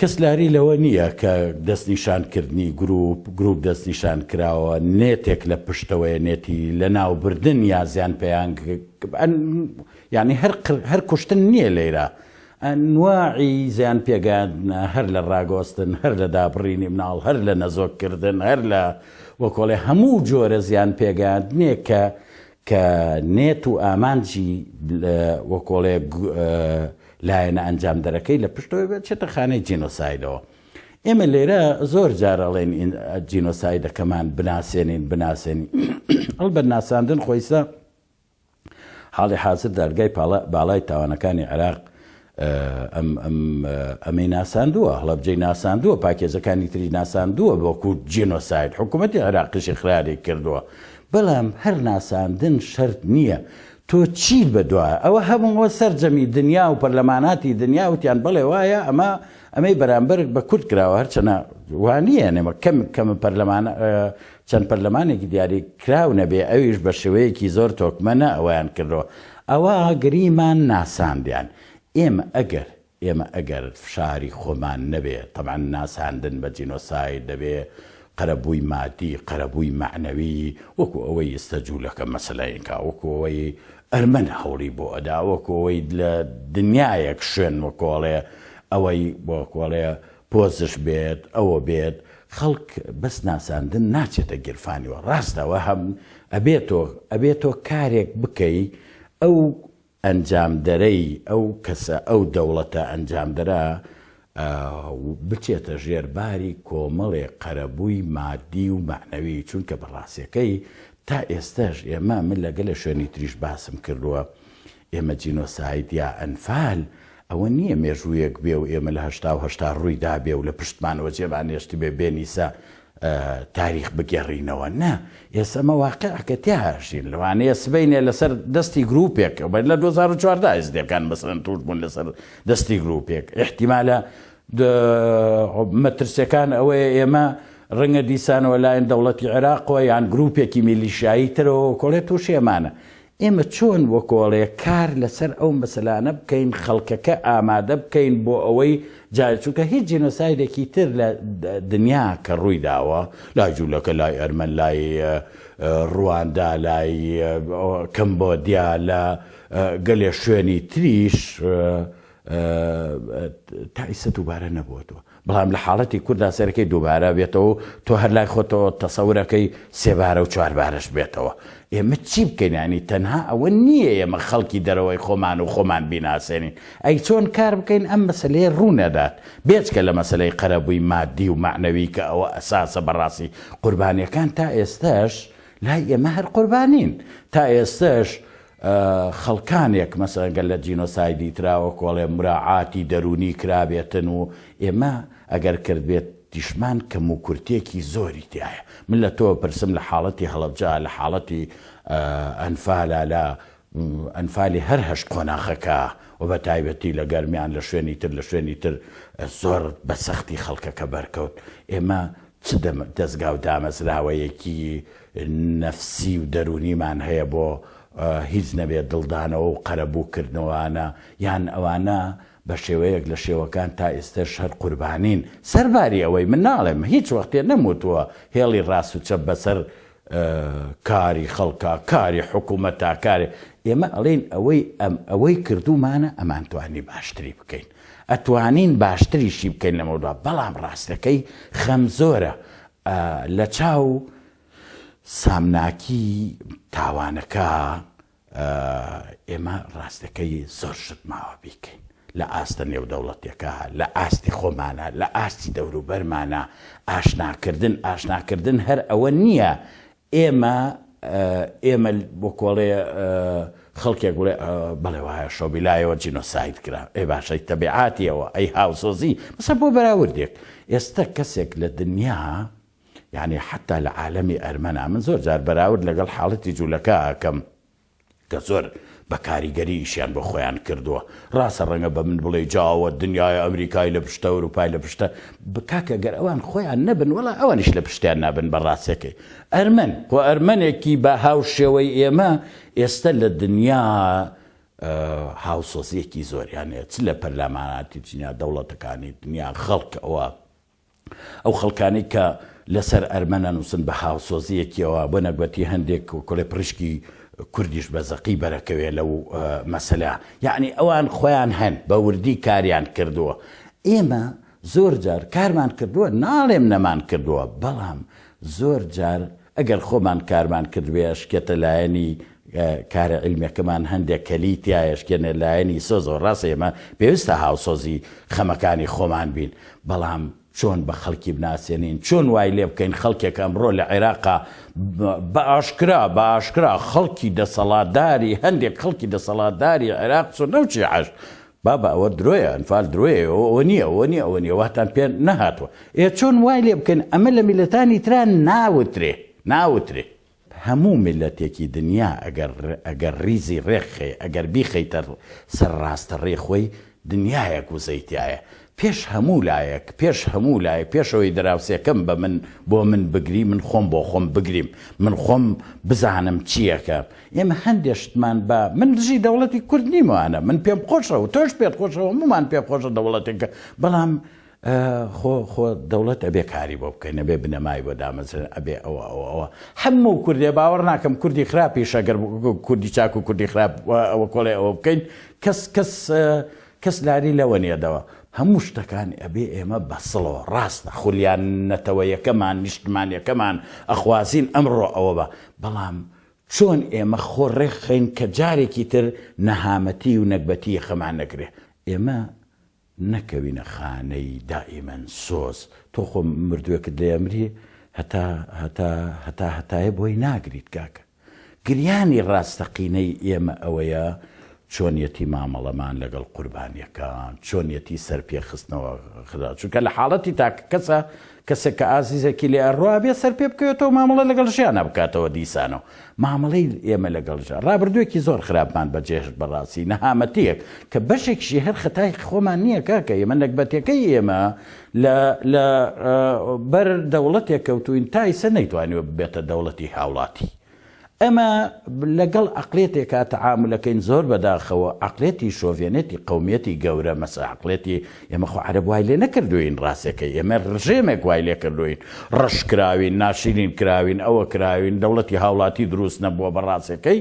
کەسلاری لەوە نییە کە دەستنیشانکردنی گروپ دەستنیشان کراوە نێتێک لە پشتەوەی نێتی لە ناوبردن یا زیان پێیان یعنی هەر کوشتن نییە لێرە نواعی زیان پێگەاندنە هەر لە ڕاگۆستن هەر لە دابڕینی مناڵ هەر لە نەزۆکردن هەر لە وەکۆڵێ هەموو جۆرە زیان پێگەاندنێ کە نێت و ئامانجی وەکۆڵێ لایەنە ئەنجام دەرەکەی لە پشتەوەی بێت چێتە خانەی جینۆسایدەوە. ئێمە لێرە زۆر جارەڵێن جینۆسایدەکەمان بناسێنین هەڵبەت ناساندن خۆیسە حاڵی حازر دەرگای باڵای تاوانەکانی عێراق ئەمەی ناساندووە هەڵەبجەی ناساندووە پاکێزەکانی تری ناساندووە بۆکو جینۆساید حکوومەتی عێراقیشی خراری کردووە بەڵام هەر ناساندن شەرت نییە تۆ چی بەدوایە ئەوە هەمووەوە سەرجەمی دنیا و پەرلەماناتی دنیا وتیان بڵێ وایە ئەمەی بەرامبەر بە کورد کراوە هەرچەنە وانییە نێمە کەمە پەرلەمان چەند پەرلەمانێکی دیاری کراو نەبێ ئەویش بە شێوەیەکی زۆر تۆکمەنە ئەویان کردەوە ئەوە گریمان ناساندیان ئێمە ئەگەر فشاری خۆمان نەبێ تەمان ناساندن بە جینۆساید دەبێ قەرەبووی مادی قەرەبووی معنەوی وەکو ئەوەی ئێستەجوولەکە مەسەلەیەکە وەکو ئەوەی ئەرمەن هەوڵی بۆ ئەدا وەکو ئەوەی لە دنیایەک شوێن وەکۆڵێ ئەوەی بۆکۆڵێ پۆزش بێت ئەوە بێت خەڵک بەس ناساندن ناچێتە گیرفانیوە ڕاستەوە هەم ئەبێتۆ کارێک بکەی ئەو ئەنجامدەرەی ئەو کەسە ئەو دەوڵەتە ئەنجامدەرە بچێتە ژێرباری کۆمەڵێ قەرەبووی مادی و معنەوی چونکە بەڕاستیەکەی تا ئێستاش ئێمە من لەگەل لە شوێنی تریش باسم کردووە ئێمە جینۆساید یا ئەنفال ئەوە نییە مێژوویەک بێ و ئێمە لە هەشتا ڕوویدا بێ و لە پشتمانەوە جێمان هێشتی بێنیسا تاریخ بگەڕینەوە نا ئێسمە واقعەکە تیاژین لەوانەیە سبینێ لەسەر دەستی گروپێک لە 2014 ئێزدەکان مەسەرەن توش بوون لەسەر دەستی گروپێک احتیمالە مەترسیەکان ئەوەیە ئێمە ڕەنگە دیسانەوە لایەن دەوڵەتی عێراقەوە یان گروپێکی میلیشایی ترەوە کۆڵێ تووشێمانە ئێمە چۆن وەکۆڵێ کار لەسەر ئەو مەسەلانە بکەین خەڵکەکە ئامادە بکەین بۆ ئەوەی چونکە هیچ جینۆسایدێکی تر لە دنیا کە ڕووی داوە لای جوولەکە لای ئەرمەن لای ڕواندا لای کەمبۆدیا لە گەلێ شوێنی تریش تا ئیسە دووبارە نەبووەتەوە بەڵام لە حاڵەتی کووردا سەرەکەی دووبارە بێتەوە تۆ هەر لای خۆتەوە تەسەورەکەی سێبارە و چواربارەش بێتەوە ئێمە چی بکەین ینی تەنها ئەوە نییە ئێمە خەڵکی دەرەوەی خۆمان و خۆمان بیناسێنین ئەی چۆن کار بکەین ئەم مەسەلەیە ڕوونەدات بێچکە لە مەسەلەی قەرەبووی مادی و معنەوی کە ئەوە ئەساسە بەڕاستی قوربانیەکان تا ئێستاش لای ئێمە هەر قوربانین تا ئێستاش خەڵکانێک مەسەگەل لە جینۆسایدی تراوە کۆڵێ مراعاتی دەرونی کرابێتن و ئێمە ئەگەر کرد بێت دیشمان کەم و کورتێکی زۆری تایە من لە تۆ پرسم لە حاڵەتی هەڵەبجا لە حاڵەتی ئەنفالە لە ئەنفالی هەر هەشت قۆناغەکە و بە تایبەتی لە گەرمیان لە شوێنی تر زۆر بە سەختی خەڵکەکە بەرکەوت ئێمە چ دەستگا و دامەزراوەیەکی نەفسی و دەرونیمان هەیە بۆ هیچ نەبێت دڵدانەوە و قەرەبووکردنەوەوانە یان ئەوانە بە شێوەیەک لە شێوەکان تا ئێستش هەر قوربانین سەرباری ئەوەی من ناڵێم هیچ وەختێ نەموتووە هێڵی ڕاست و چەپ بەسەر کاری خەڵکە کاری حکوومەتە کاری ئێمە ئەڵێن ئەوەی کردومانە ئەمان توانی باشتری بکەین ئەتوانین باشتریشی بکەین لەمەوەدا بەڵام ڕاستەکەی خەم زۆرە لە چاو سامناکی تاوانەکە ئێمە ڕاستەکەی زۆر شت ماوە بیکەین لە ئاستە نێودەوڵەتیەکە لە ئاستی خۆمانە لە ئاستی دەوروبەرمانە ئاشناکردن هەر ئەوە نییە ئێمە بۆ کۆڵێ خەڵکێک بڵێ بەڵێ وایە شۆبیلایەوە جینۆساید کرا ئێ باشەی تەبیعاتیەوە ئەی هاوسۆزی مەسە بۆ بەراوردێک ئێستا کەسێک لە دنیا یعنی حتا لە عالەمی ئەرمەنا من زۆر جار بەراورد لەگەڵ حاڵەتی جوولەکە ئەکەم کە زۆر بە کاریگەری ئیشیان بۆ خۆیان کردووە ڕاستە ڕەنگە بە من بڵێ جاوە دنیای ئەمریکای لە پشتە ئەوروپای لە پشتە بکاکە گەر ئەوان خۆیان نەبن وەڵا ئەوانیش لە پشتیان نابن بە ڕاستەکەی ئەرمەن خۆ ئەرمەنێکی بە هاوشێوەی ئێمە ئێستا لە دنیا هاوسۆزیەکی زۆریانێت چ لە پەرلەماناتی دنیا دەوڵەتەکانی دنیا خەڵک ئەو خەڵکانی کە لەسەر ئەرمەنە نووسن بە هاوسۆزیەکیەوە بۆ نەگوەتی هەندێک کۆلێ پرشکی کوردیش بە زەقی بەرەکەوێ لەو مەسەلە یعنی ئەوان خۆیان هەن بە وردی کاریان کردووە ئێمە زۆر جار کارمان کردووە ناڵێم نەمان کردووە بەڵام زۆر جار ئەگەر خۆمان کارمان کردوێ شکێتە لایەنی کارە علمیەکەمان هەندێک کەلیتیایە شکێنە لایەنی سۆز و ڕاستە ئێمە پێویستە هاوسۆزی خەمەکانی خۆمان بین بەڵام چۆن بە خەڵکی بناسیێنین چۆن وای لێ بکەین خەڵکێک ئەمڕۆ لە عێراقا بە ئاشکرا خەڵکی دەسەڵاتداری هەندێک خەڵکی دەسەڵاتداری عێراق چۆن نەوچی عەش بابا ئەوە درۆیە ئەنفال درۆیە ئەوە نییە واتان پێ نەهاتوە چۆن وای لێ بکەین ئەمە لە میلەتانی تران ناوترێ هەموو میلەتێکی دنیا ئەگەر ریزی ڕێخێ ئەگەر بیخەیتە سەر ڕاستە ڕێخۆی دنیایەک وزەیتایە پێش هەموو لایەک پێشەوەی دراوسێکەم بۆ من بگری من خۆم بۆ خۆم بگریم من خۆم بزانم چیەکە ئێمە هەندێشتمان بە من دژی دەوڵەتی کورد نیمەوانە من پێم خۆشەوە تۆش پێت خۆشەوە هەمومان پێ خۆشە دەوڵەتێکە بەڵام خۆ دەوڵەت ئەبێ کاری بۆ بکەین ئەبێ بنەمای بۆ دامەزرێن ئەبێ ئەوە هەموو کوردێ باوەڕ ناکەم کوردی خراپیش ئەگەر کوردی چاک و کوردی خراپ ئەوە کۆڵێ ئەوە بکەین کەس لاری لەوە نیەدەوە هەموو شتەکان ئەبێ ئێمە بەسڵەوە ڕاستە خولیانەتەوە یەکەمان نیشتمانیەکەمان ئەخوازین ئەمڕۆ ئەوە بە بەڵام چۆن ئێمە خۆ ڕێخین کە جارێکی تر نەهامەتی و نەکبەتی خەمان نەکرێ ئێمە نەکەوینە خانەی دائیمەن سۆز تۆ خۆ مردووەکت لێ ئەمری هەتایە بۆی ناگریت کاکە گریانی ڕاستەقینەی ئێمە ئەوەیە چۆنیەتی مامەڵەمان لەگەڵ قوربانیەکان چۆنیەتی سەر پێخستنەوە خدا چونکە لە حاڵەتی تاکە کەسێک کە ئازیزێکی لێ ئەڕوا بێ سەر پێ بکەوێتەوە مامەڵە لەگەڵ ژیانە بکاتەوە دیسانەوە مامەڵەی ئێمە لەگەڵ ژیان ڕابردووێکی زۆر خراپمان بەجێهێشت بەڕاستی نەهامەتیەک کە بەشێکشی هەر خەتای خۆمان نییە کاکە ئێمە نەکبەتەکەی ئێمە لە بەر دەوڵەتێک کەوتوین تا ئیسە نەیتوانیوە ببێتە دەوڵەتی هاوڵاتی ئەمە لەگەڵ عقلێتێکا تەعاملەکەین زۆر بەداخەوە عقلێتی شۆڤێنێتی قەومیەتی گەورە مەسە عقلێتی ئێمە خۆ عەرەب وای لێ نەکردوین ڕاستەکەی ئێمە ڕژێمێک وای لێ کردوین ڕەش کراوین ناشرین کراوین ئەوە کراوین دەوڵەتی هاوڵاتی دروست نەبووە بە ڕاستەکەی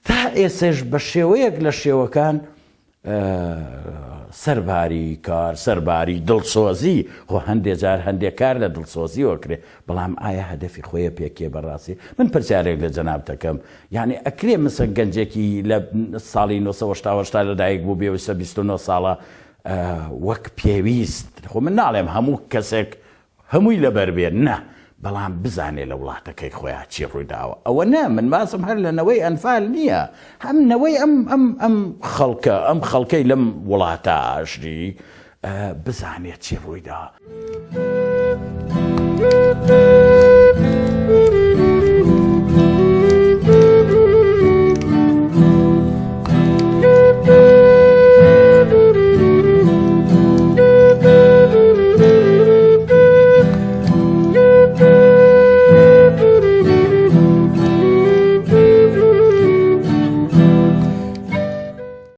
تا ئێسێش بە شێوەیەک لە شێوەکان سەرباری کار سەرباری دڵسۆزی خۆ هەندێک جار هەندێک کار لە دڵسۆزیەوە کرێ بەڵام ئایا هەدەفی خۆیە پێکێ بەڕاستی من پرسیارێک لە جەناب دەکەم یعنی ئەکرێ مثل گەنجێکی لە ساڵی 1970 لەدایک بوو بێ 29 ساڵە وەک پێویست خۆ من ناڵێم هەموو کەسێک هەمووی لەبەر بێن نە بەڵام بزانێ لە وڵاتەکەی خۆیان چی ڕوویداوە ئەوە نە من باسم هەر لە نەوەی ئەنفال نییە هەم نەوەی ئەم خەڵکەی لەم وڵاتە ئاشری بزانێت چی ڕوویداوە